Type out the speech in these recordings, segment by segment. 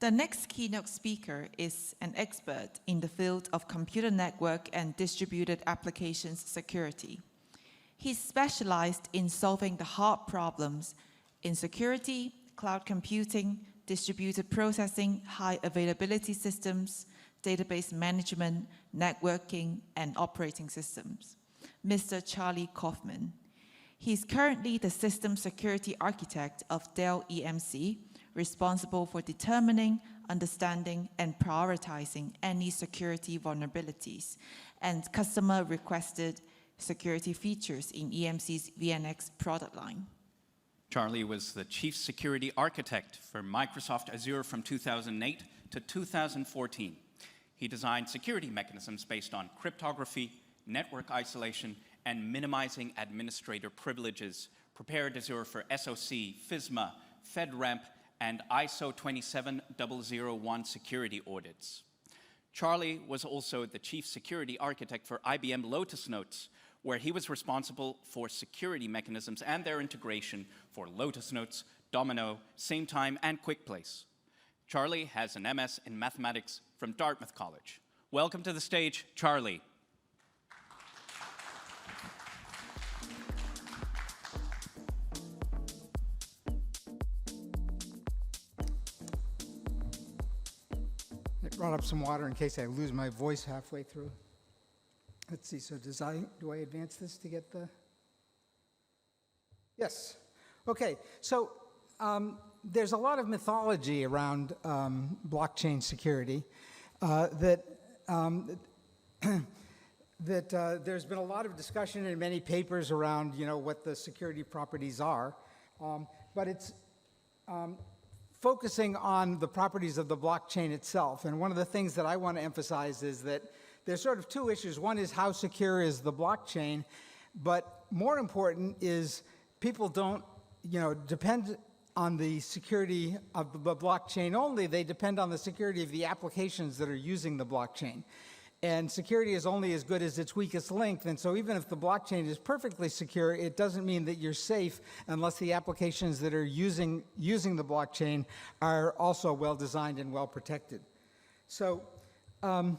The next keynote speaker is an expert in the field of computer network and distributed applications security. He's specialized in solving the hard problems in security, cloud computing, distributed processing, high availability systems, database management, networking, and operating systems. Mr. Charlie Kaufman. He's currently the system security architect of Dell EMC, responsible for determining, understanding, and prioritizing any security vulnerabilities and customer-requested security features in EMC's VNX product line. Charlie was the chief security architect for Microsoft Azure from 2008 to 2014. He designed security mechanisms based on cryptography, network isolation, and minimizing administrator privileges, prepared Azure for SOC, FISMA, FedRAMP, and ISO 27001 security audits. Charlie was also the chief security architect for IBM Lotus Notes, where he was responsible for security mechanisms and their integration for Lotus Notes, Domino, SameTime, and QuickPlace. Charlie has an MS in mathematics from Dartmouth College. Welcome to the stage, Charlie. I brought up some water in case I lose my voice halfway through. Let's see, so do I advance this to get the? Yes. Okay, so there's a lot of mythology around blockchain security that there's been a lot of discussion in many papers around, what the security properties are, but it's focusing on the properties of the blockchain itself. And one of the things that I want to emphasize is that there's sort of two issues. One is how secure is the blockchain, but more important is people don't, depend on the security of the blockchain only. They depend on the security of the applications that are using the blockchain. And security is only as good as its weakest link. And so even if the blockchain is perfectly secure, it doesn't mean that you're safe unless the applications that are using the blockchain are also well designed and well protected. So, we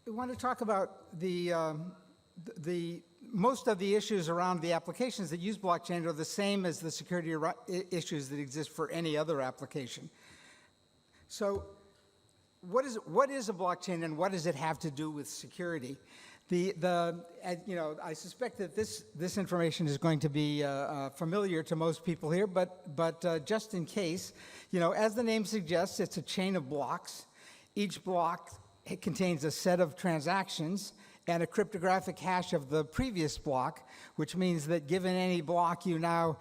want to talk about the most of the issues around the applications that use blockchain are the same as the security issues that exist for any other application. So what is a blockchain and what does it have to do with security? I suspect that this information is going to be familiar to most people here, but just in case, as the name suggests, it's a chain of blocks. Each block contains a set of transactions and a cryptographic hash of the previous block, which means that given any block uniquely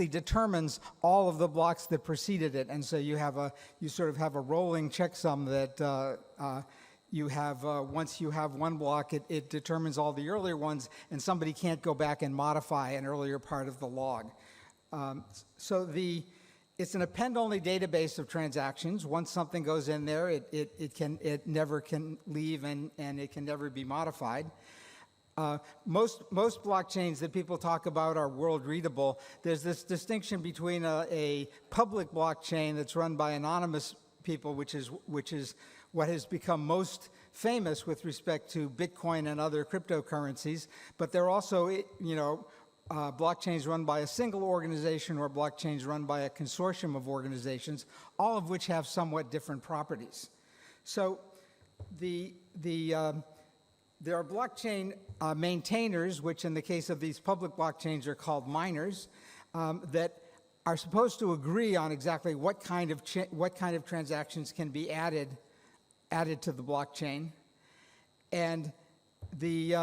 determines all of the blocks that preceded it. And so you sort of have a rolling checksum that you have, once you have one block, it determines all the earlier ones, and somebody can't go back and modify an earlier part of the log. It's an append-only database of transactions. Once something goes in there, it never can leave and it can never be modified. Most blockchains that people talk about are world readable. There's this distinction between a public blockchain that's run by anonymous people, which is what has become most famous with respect to Bitcoin and other cryptocurrencies. But there are also, blockchains run by a single organization or blockchains run by a consortium of organizations, all of which have somewhat different properties. So there are blockchain maintainers, which in the case of these public blockchains are called miners, that are supposed to agree on exactly what kind of transactions can be added to the blockchain. And the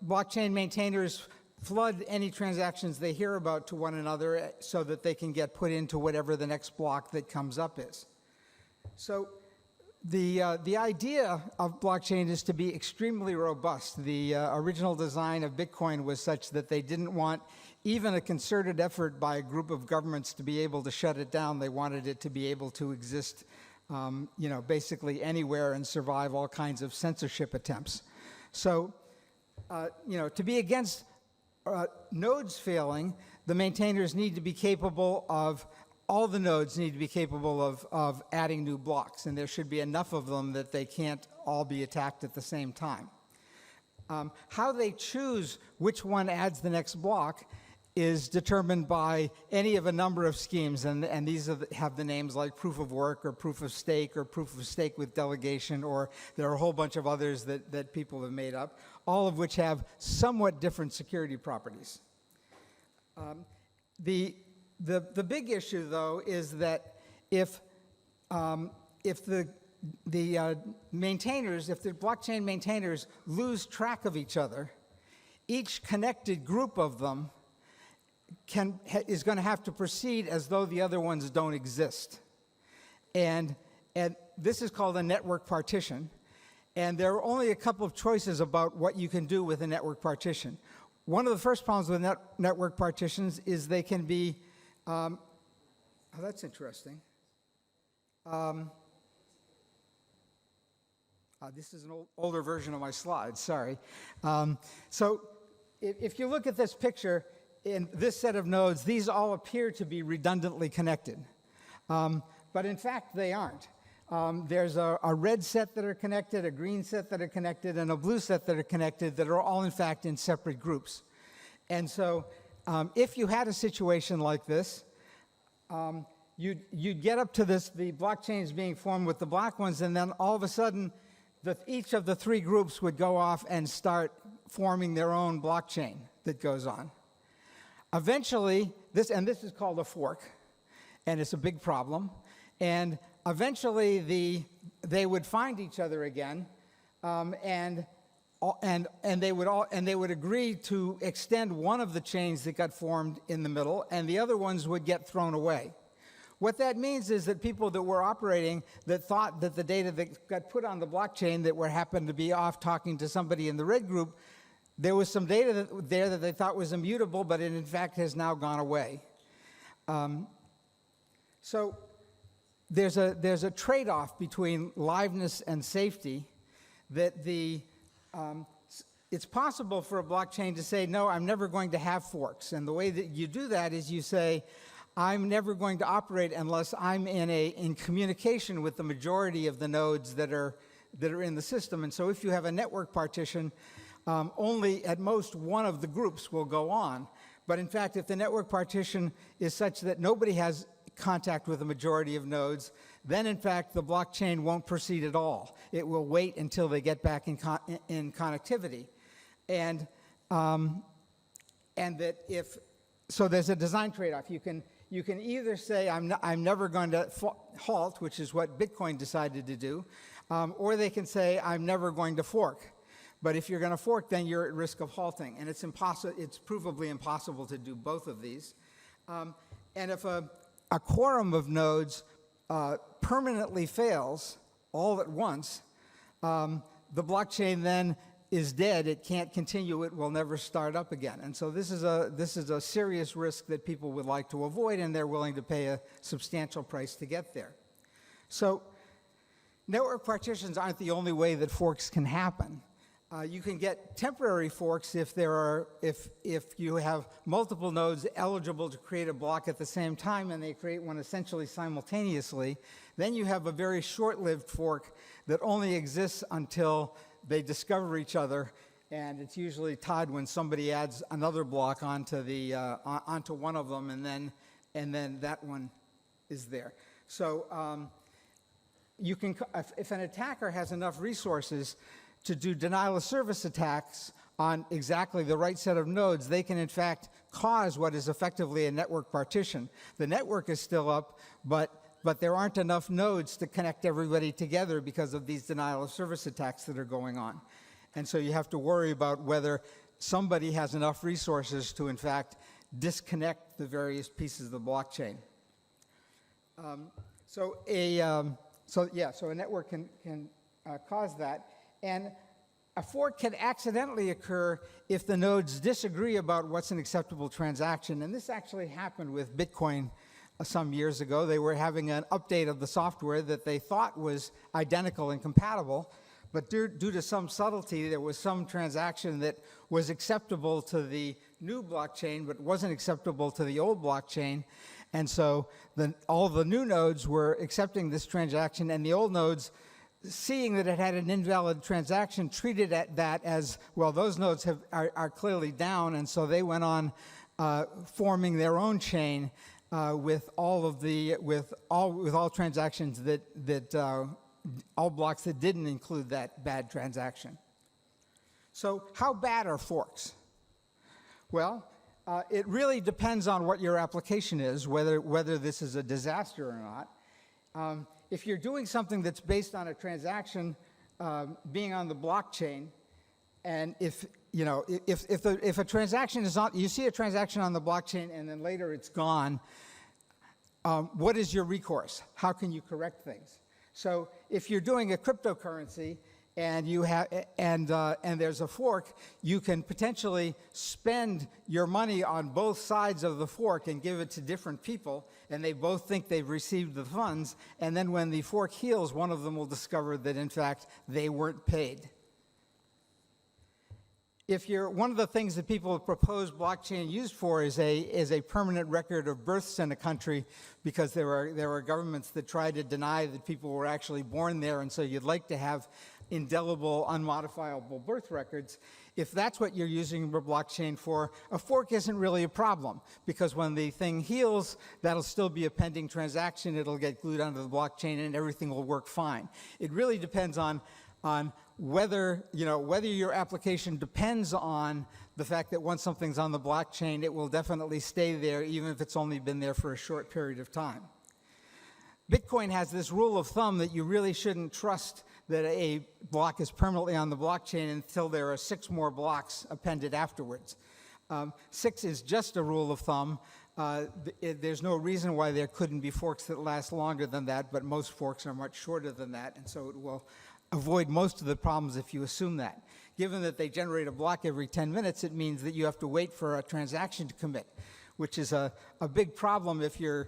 blockchain maintainers flood any transactions they hear about to one another so that they can get put into whatever the next block that comes up is. So the idea of blockchain is to be extremely robust. The original design of Bitcoin was such that they didn't want even a concerted effort by a group of governments to be able to shut it down. They wanted it to be able to exist basically anywhere and survive all kinds of censorship attempts. So to be against nodes failing, the maintainers need to be capable of, all the nodes need to be capable of adding new blocks, and there should be enough of them that they can't all be attacked at the same time. How they choose which one adds the next block is determined by any of a number of schemes, and these have the names like proof of work or proof of stake with delegation, or there are a whole bunch of others that people have made up, all of which have somewhat different security properties. The big issue, though, is that if the maintainers, if the blockchain maintainers lose track of each other, each connected group of them is going to have to proceed as though the other ones don't exist. And this is called a network partition. And there are only a couple of choices about what you can do with a network partition. One of the first problems with network partitions is they can be, oh, that's interesting. This is an older version of my slides, sorry. So if you look at this picture, in this set of nodes, these all appear to be redundantly connected. But in fact, they aren't. There's a red set that are connected, a green set that are connected, and a blue set that are connected that are all, in fact, in separate groups. And so if you had a situation like this, you'd get up to this, the blockchains being formed with the black ones, and then all of a sudden, each of the three groups would go off and start forming their own blockchain that goes on. Eventually, this is called a fork, and it's a big problem. And eventually, they would find each other again, and they would agree to extend one of the chains that got formed in the middle, and the other ones would get thrown away. What that means is that people that were operating that thought that the data that got put on the blockchain that happened to be off talking to somebody in the red group, there was some data there that they thought was immutable, but it in fact has now gone away. So there's a trade-off between liveness and safety that it's possible for a blockchain to say, no, I'm never going to have forks. And the way that you do that is you say, I'm never going to operate unless I'm in communication with the majority of the nodes that are in the system. And so if you have a network partition, only at most one of the groups will go on. But in fact, if the network partition is such that nobody has contact with the majority of nodes, then in fact the blockchain won't proceed at all. It will wait until they get back in connectivity. And that so there's a design trade-off. You can either say I'm never going to halt, which is what Bitcoin decided to do, or they can say I'm never going to fork. But if you're going to fork, then you're at risk of halting, and it's provably impossible to do both of these. And if a quorum of nodes permanently fails all at once, the blockchain then is dead. It can't continue. It will never start up again. And so this is a serious risk that people would like to avoid, and they're willing to pay a substantial price to get there. So network partitions aren't the only way that forks can happen. You can get temporary forks if you have multiple nodes eligible to create a block at the same time and they create one essentially simultaneously. Then you have a very short-lived fork that only exists until they discover each other, and it's usually tied when somebody adds another block onto one of them, and then that one is there. So you can, if an attacker has enough resources to do denial of service attacks on exactly the right set of nodes, they can in fact cause what is effectively a network partition. The network is still up, but there aren't enough nodes to connect everybody together because of these denial of service attacks that are going on. And so you have to worry about whether somebody has enough resources to in fact disconnect the various pieces of the blockchain. So a network can cause that. And a fork can accidentally occur if the nodes disagree about what's an acceptable transaction. And this actually happened with Bitcoin some years ago. They were having an update of the software that they thought was identical and compatible, but due to some subtlety, there was some transaction that was acceptable to the new blockchain, but wasn't acceptable to the old blockchain. And so all the new nodes were accepting this transaction, and the old nodes, seeing that it had an invalid transaction, treated that as, well, those nodes are clearly down, and so they went on forming their own chain with all transactions all blocks that didn't include that bad transaction. So how bad are forks? Well, it really depends on what your application is, whether this is a disaster or not. If you're doing something that's based on a transaction being on the blockchain, and if a transaction is on, you see a transaction on the blockchain and then later it's gone, what is your recourse? How can you correct things? So if you're doing a cryptocurrency and there's a fork, you can potentially spend your money on both sides of the fork and give it to different people, and they both think they've received the funds, and then when the fork heals, one of them will discover that in fact they weren't paid. One of the things that people have proposed blockchain used for is a permanent record of births in a country, because there were governments that tried to deny that people were actually born there, and so you'd like to have indelible, unmodifiable birth records. If that's what you're using your blockchain for, a fork isn't really a problem, because when the thing heals, that'll still be a pending transaction, it'll get glued onto the blockchain, and everything will work fine. It really depends on whether your application depends on the fact that once something's on the blockchain, it will definitely stay there, even if it's only been there for a short period of time. Bitcoin has this rule of thumb that you really shouldn't trust that a block is permanently on the blockchain until there are 6 more blocks appended afterwards. 6 is just a rule of thumb. There's no reason why there couldn't be forks that last longer than that, but most forks are much shorter than that, and so it will avoid most of the problems if you assume that. Given that they generate a block every 10 minutes, it means that you have to wait for a transaction to commit, which is a big problem if you're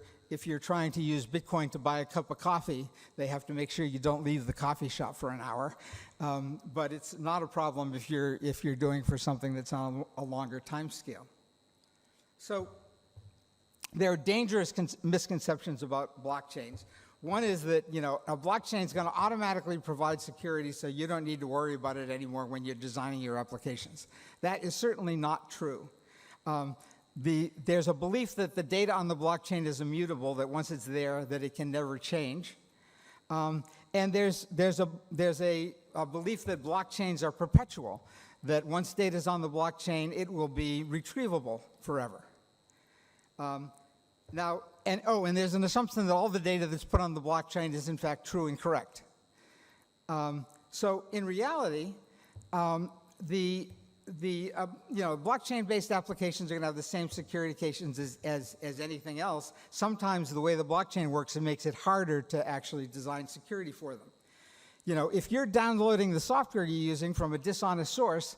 trying to use Bitcoin to buy a cup of coffee. They have to make sure you don't leave the coffee shop for an hour. But it's not a problem if you're doing for something that's on a longer time scale. So there are dangerous misconceptions about blockchains. One is that, a blockchain is going to automatically provide security, so you don't need to worry about it anymore when you're designing your applications. That is certainly not true. There's a belief that the data on the blockchain is immutable, that once it's there, that it can never change. And there's a belief that blockchains are perpetual, that once data is on the blockchain, it will be retrievable forever. And there's an assumption that all the data that's put on the blockchain is in fact true and correct. So in reality, blockchain-based applications are going to have the same security conditions as anything else. Sometimes the way the blockchain works, it makes it harder to actually design security for them. If you're downloading the software you're using from a dishonest source,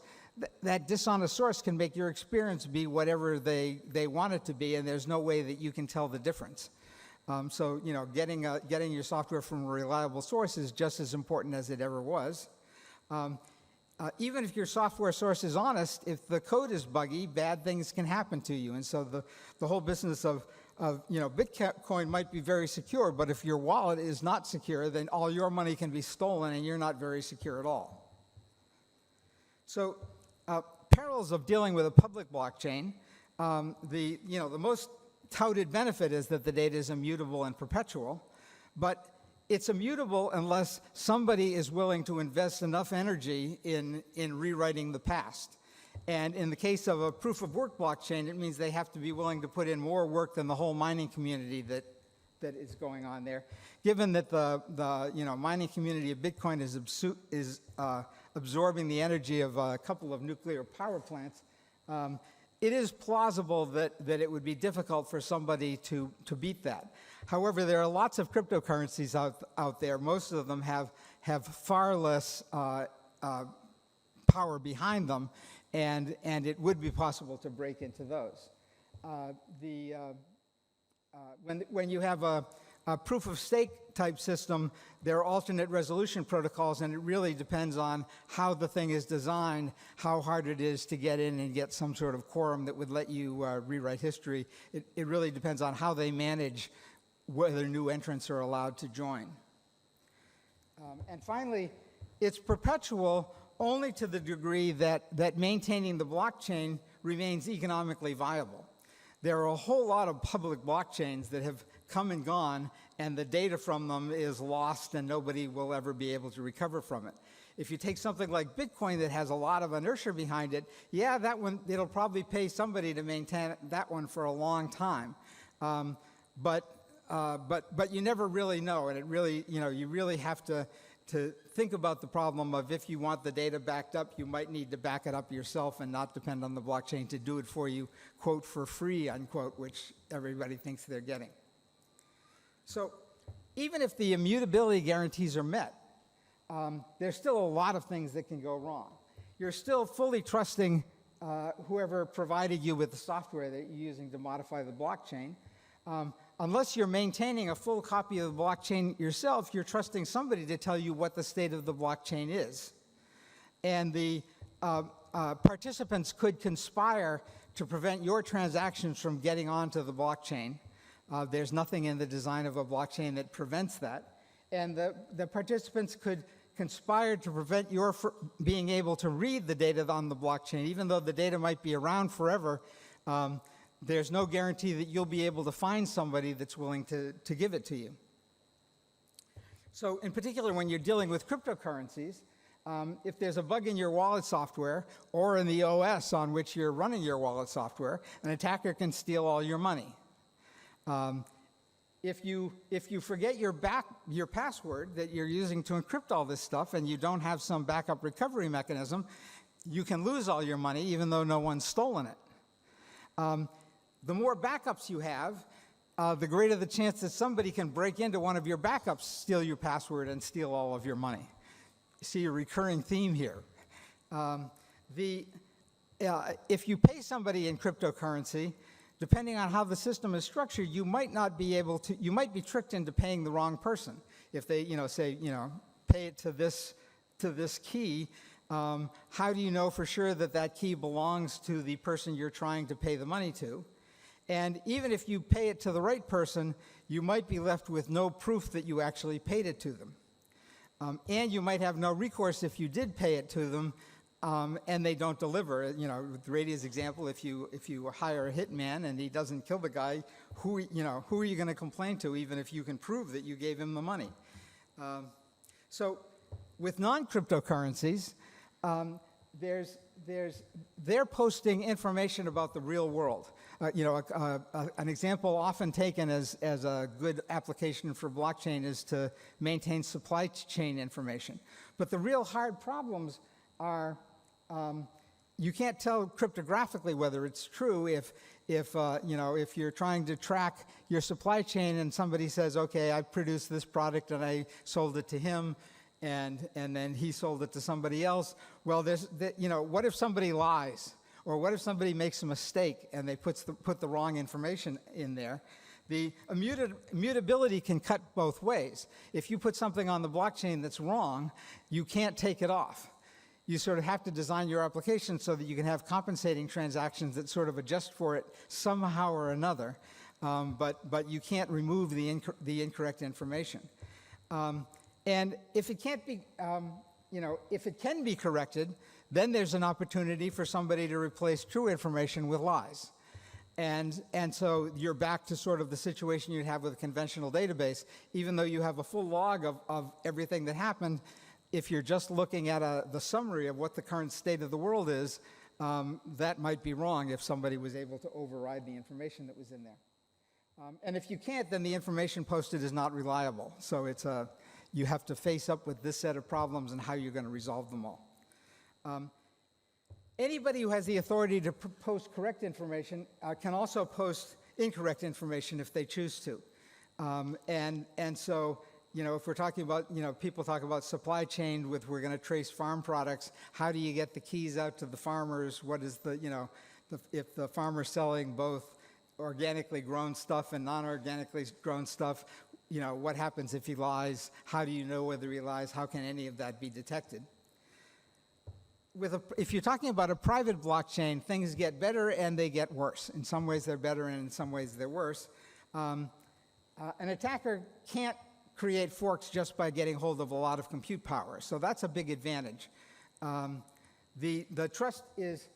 that dishonest source can make your experience be whatever they want it to be, and there's no way that you can tell the difference. So getting your software from a reliable source is just as important as it ever was. Even if your software source is honest, if the code is buggy, bad things can happen to you. And so the whole business of Bitcoin might be very secure, but if your wallet is not secure, then all your money can be stolen and you're not very secure at all. So perils of dealing with a public blockchain, the most touted benefit is that the data is immutable and perpetual, but it's immutable unless somebody is willing to invest enough energy in rewriting the past. And in the case of a proof-of-work blockchain, it means they have to be willing to put in more work than the whole mining community that is going on there. Given that the mining community of Bitcoin is absorbing the energy of a couple of nuclear power plants, it is plausible that it would be difficult for somebody to beat that. However, there are lots of cryptocurrencies out there. Most of them have far less power behind them, and it would be possible to break into those. When you have a proof of stake type system, there are alternate resolution protocols, and it really depends on how the thing is designed, how hard it is to get in and get some sort of quorum that would let you rewrite history. It really depends on how they manage whether new entrants are allowed to join. And finally, it's perpetual only to the degree that maintaining the blockchain remains economically viable. There are a whole lot of public blockchains that have come and gone, and the data from them is lost and nobody will ever be able to recover from it. If you take something like Bitcoin that has a lot of inertia behind it, yeah, that one, it'll probably pay somebody to maintain that one for a long time. But you never really know, and it really, you really have to think about the problem of if you want the data backed up, you might need to back it up yourself and not depend on the blockchain to do it for you, quote, for free, unquote, which everybody thinks they're getting. So even if the immutability guarantees are met, there's still a lot of things that can go wrong. You're still fully trusting whoever provided you with the software that you're using to modify the blockchain. Unless you're maintaining a full copy of the blockchain yourself, you're trusting somebody to tell you what the state of the blockchain is. And the participants could conspire to prevent your transactions from getting onto the blockchain. There's nothing in the design of a blockchain that prevents that. And the participants could conspire to prevent your being able to read the data on the blockchain. Even though the data might be around forever, there's no guarantee that you'll be able to find somebody that's willing to give it to you. So in particular, when you're dealing with cryptocurrencies, if there's a bug in your wallet software or in the OS on which you're running your wallet software, an attacker can steal all your money. If you forget your password that you're using to encrypt all this stuff and you don't have some backup recovery mechanism, you can lose all your money even though no one's stolen it. The more backups you have, the greater the chance that somebody can break into one of your backups, steal your password, and steal all of your money. You see a recurring theme here. If you pay somebody in cryptocurrency, depending on how the system is structured, you might not be able to, you might be tricked into paying the wrong person. If they, say, pay it to this key, how do you know for sure that that key belongs to the person you're trying to pay the money to? And even if you pay it to the right person, you might be left with no proof that you actually paid it to them. And you might have no recourse if you did pay it to them and they don't deliver. With Radia's example, if you hire a hitman and he doesn't kill the guy, who are you going to complain to, even if you can prove that you gave him the money? So with non-cryptocurrencies, they're posting information about the real world. An example often taken as a good application for blockchain is to maintain supply chain information. But the real hard problems are you can't tell cryptographically whether it's true if you're trying to track your supply chain and somebody says, okay, I produced this product and I sold it to him, and then he sold it to somebody else. Well, what if somebody lies? Or what if somebody makes a mistake and they put the wrong information in there? The immutability can cut both ways. If you put something on the blockchain that's wrong, you can't take it off. You sort of have to design your application so that you can have compensating transactions that sort of adjust for it somehow or another, but you can't remove the incorrect information. And if it can't be, if it can be corrected, then there's an opportunity for somebody to replace true information with lies. And so you're back to sort of the situation you'd have with a conventional database. Even though you have a full log of everything that happened, if you're just looking at the summary of what the current state of the world is, that might be wrong if somebody was able to override the information that was in there. And if you can't, then the information posted is not reliable. So you have to face up with this set of problems and how you're going to resolve them all. Anybody who has the authority to post correct information can also post incorrect information if they choose to. And so, if we're talking about, people talk about supply chain we're going to trace farm products. How do you get the keys out to the farmers? What is if the farmer's selling both organically grown stuff and non-organically grown stuff, you know, what happens if he lies? How do you know whether he lies? How can any of that be detected? If you're talking about a private blockchain, things get better and they get worse. In some ways they're better and in some ways they're worse. An attacker can't create forks just by getting hold of a lot of compute power, so that's a big advantage. The trust is,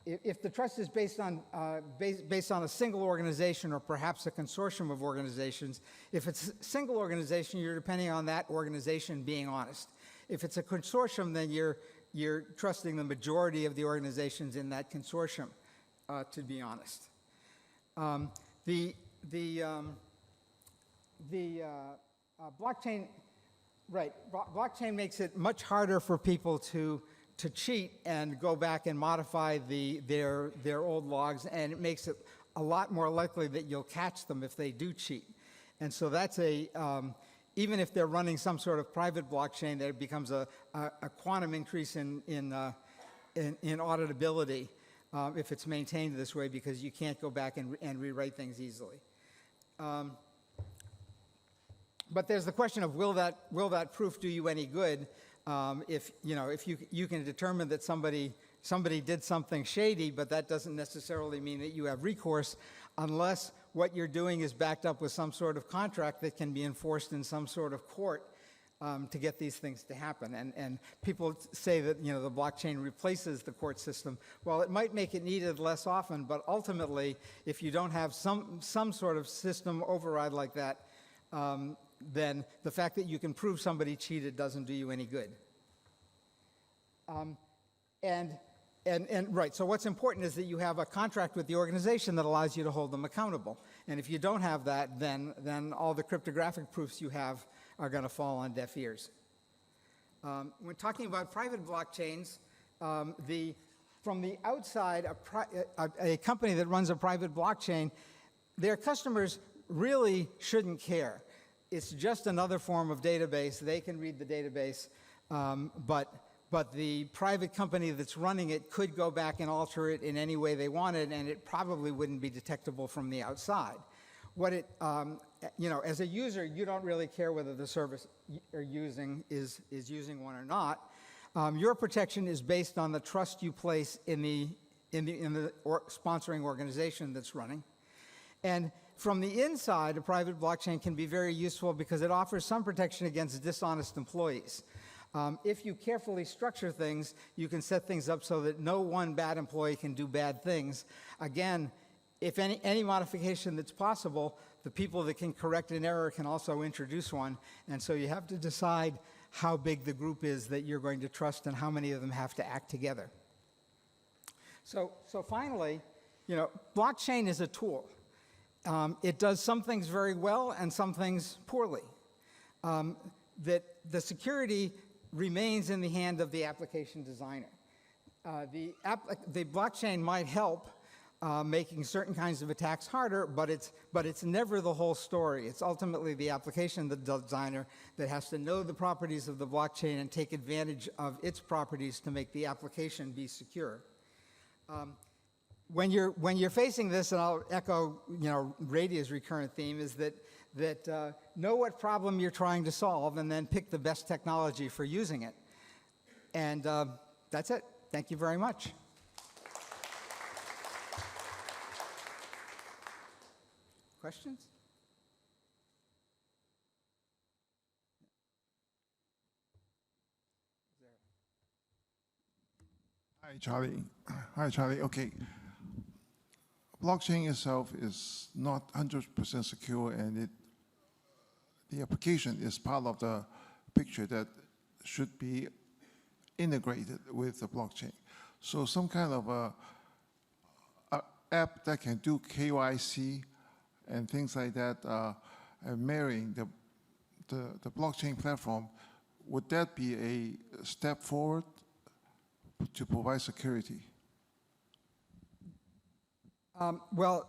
if the trust is based on a single organization or perhaps a consortium of organizations, if it's a single organization, you're depending on that organization being honest. If it's a consortium, then you're trusting the majority of the organizations in that consortium to be honest. Blockchain, right? Blockchain makes it much harder for people to cheat and go back and modify their old logs, and it makes it a lot more likely that you'll catch them if they do cheat. And so that's even if they're running some sort of private blockchain, there becomes a quantum increase in auditability if it's maintained this way, because you can't go back and rewrite things easily. But there's the question of will that proof do you any good if you can determine that somebody did something shady, but that doesn't necessarily mean that you have recourse unless what you're doing is backed up with some sort of contract that can be enforced in some sort of court to get these things to happen. And people say that the blockchain replaces the court system. Well, it might make it needed less often, but ultimately, if you don't have some sort of system override like that, then the fact that you can prove somebody cheated doesn't do you any good. Right, so what's important is that you have a contract with the organization that allows you to hold them accountable. And if you don't have that, then all the cryptographic proofs you have are going to fall on deaf ears. When talking about private blockchains, from the outside, a company that runs a private blockchain, their customers really shouldn't care. It's just another form of database. They can read the database, but the private company that's running it could go back and alter it in any way they wanted, and it probably wouldn't be detectable from the outside. As a user, you don't really care whether the service you're using is using one or not. Your protection is based on the trust you place in the sponsoring organization that's running. And from the inside, a private blockchain can be very useful because it offers some protection against dishonest employees. If you carefully structure things, you can set things up so that no one bad employee can do bad things. Again, if any modification that's possible, the people that can correct an error can also introduce one. And so you have to decide how big the group is that you're going to trust and how many of them have to act together. So finally, blockchain is a tool. It does some things very well and some things poorly. That the security remains in the hand of the application designer. The blockchain might help making certain kinds of attacks harder, but it's never the whole story. It's ultimately the application designer that has to know the properties of the blockchain and take advantage of its properties to make the application be secure. When you're facing this, and I'll echo Radia's recurrent theme, is that know what problem you're trying to solve and then pick the best technology for using it. And that's it. Thank you very much. Questions? Hi, Charlie. Hi, Charlie. Okay. Blockchain itself is not 100% secure, and the application is part of the picture that should be integrated with the blockchain. So some kind of a app that can do KYC and things like that, and marrying the blockchain platform, would that be a step forward to provide security? Well,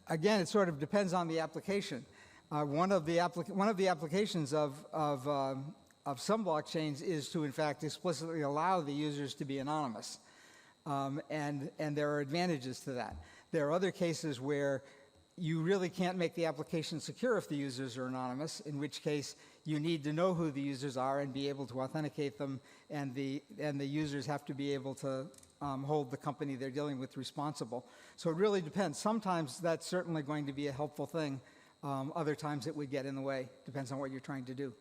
again, it sort of depends on the application. One of the applications of some blockchains is to, in fact, explicitly allow the users to be anonymous, and there are advantages to that. There are other cases where you really can't make the application secure if the users are anonymous, in which case you need to know who the users are and be able to authenticate them, and the users have to be able to hold the company they're dealing with responsible. So it really depends. Sometimes that's certainly going to be a helpful thing. Other times it would get in the way. Depends on what you're trying to do.